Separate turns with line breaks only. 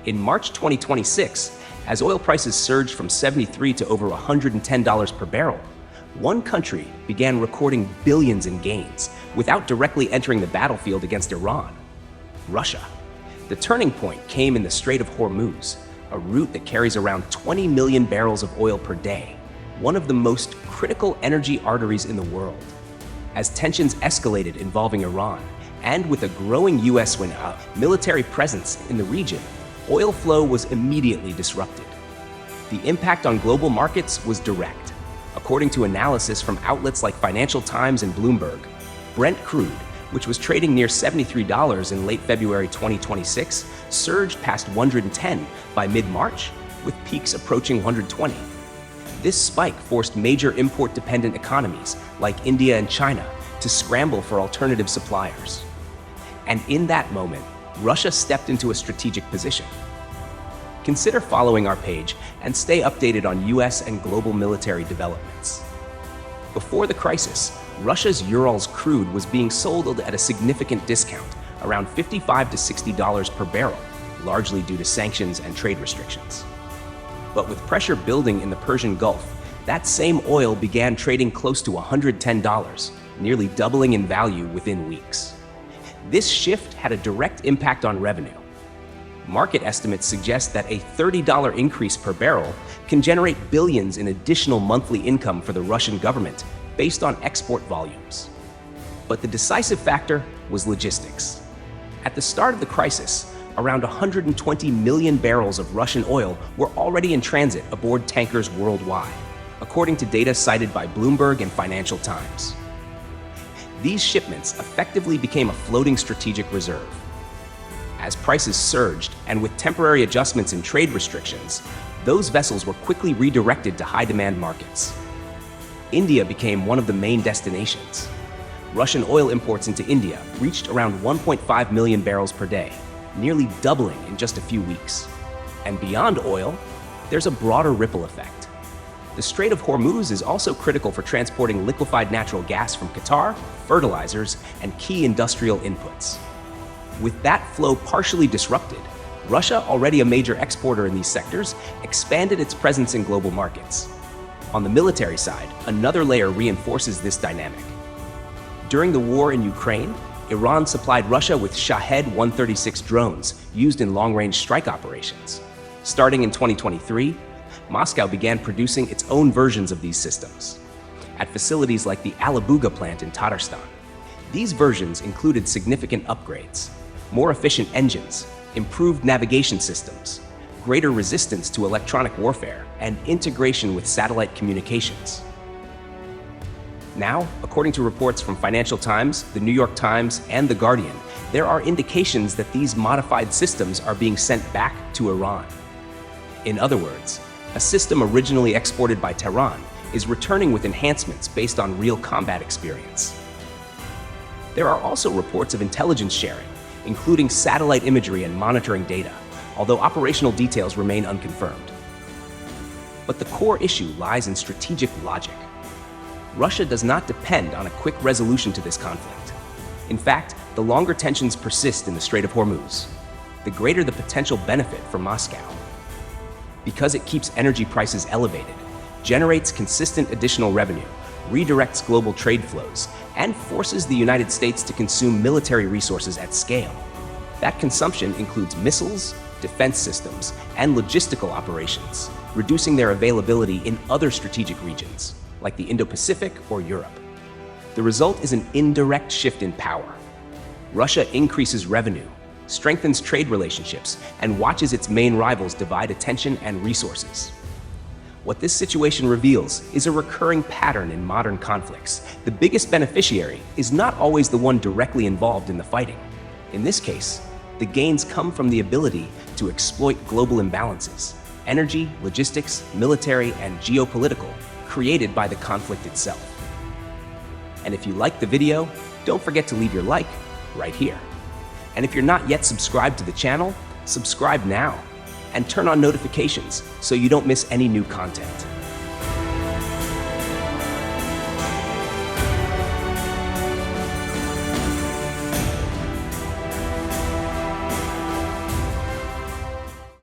In March 2026, as oil prices surged from $73 to over $110 per barrel, one country began recording billions in gains without directly entering the battlefield against Iran: Russia. The turning point came in the Strait of Hormuz, a route that carries around 20 million barrels of oil per day, one of the most critical energy arteries in the world. As tensions escalated involving Iran, and with a growing U.S. military presence in the region, oil flow was immediately disrupted. The impact on global markets was direct. According to analysis from outlets like Financial Times and Bloomberg, Brent crude, which was trading near $73 in late February 2026, surged past $110 by mid-March, with peaks approaching $120. This spike forced major import-dependent economies like India and China to scramble for alternative suppliers. And in that moment, Russia stepped into a strategic position. Consider following our page and stay updated on US and global military developments. Before the crisis, Russia's Urals crude was being sold at a significant discount, around $55 to $60 per barrel, largely due to sanctions and trade restrictions. But with pressure building in the Persian Gulf, that same oil began trading close to $110, nearly doubling in value within weeks. This shift had a direct impact on revenue. Market estimates suggest that a $30 increase per barrel can generate billions in additional monthly income for the Russian government based on export volumes. But the decisive factor was logistics. At the start of the crisis, around 120 million barrels of Russian oil were already in transit aboard tankers worldwide, according to data cited by Bloomberg and Financial Times. These shipments effectively became a floating strategic reserve. As prices surged, and with temporary adjustments in trade restrictions, those vessels were quickly redirected to high-demand markets. India became one of the main destinations. Russian oil imports into India reached around 1.5 million barrels per day, nearly doubling in just a few weeks. And beyond oil, there's a broader ripple effect. The Strait of Hormuz is also critical for transporting liquefied natural gas from Qatar, fertilizers, and key industrial inputs. With that flow partially disrupted, Russia, already a major exporter in these sectors, expanded its presence in global markets. On the military side, another layer reinforces this dynamic. During the war in Ukraine, Iran supplied Russia with Shahed 136 drones used in long-range strike operations. Starting in 2023, Moscow began producing its own versions of these systems at facilities like the Alabuga plant in Tatarstan. These versions included significant upgrades: more efficient engines, improved navigation systems, greater resistance to electronic warfare, and integration with satellite communications. Now, according to reports from Financial Times, the New York Times, and The Guardian, there are indications that these modified systems are being sent back to Iran. In other words, a system originally exported by Tehran is returning with enhancements based on real combat experience. There are also reports of intelligence sharing, including satellite imagery and monitoring data, although operational details remain unconfirmed. But the core issue lies in strategic logic. Russia does not depend on a quick resolution to this conflict. In fact, the longer tensions persist in the Strait of Hormuz, the greater the potential benefit for Moscow. Because it keeps energy prices elevated, generates consistent additional revenue, redirects global trade flows, and forces the United States to consume military resources at scale. That consumption includes missiles, defense systems, and logistical operations, reducing their availability in other strategic regions, like the Indo-Pacific or Europe. The result is an indirect shift in power. Russia increases revenue, strengthens trade relationships, and watches its main rivals divide attention and resources. What this situation reveals is a recurring pattern in modern conflicts. The biggest beneficiary is not always the one directly involved in the fighting. In this case, the gains come from the ability to exploit global imbalances: energy, logistics, military, and geopolitical, created by the conflict itself. And if you liked the video, don't forget to leave your like right here. And if you're not yet subscribed to the channel, subscribe now and turn on notifications so you don't miss any new content.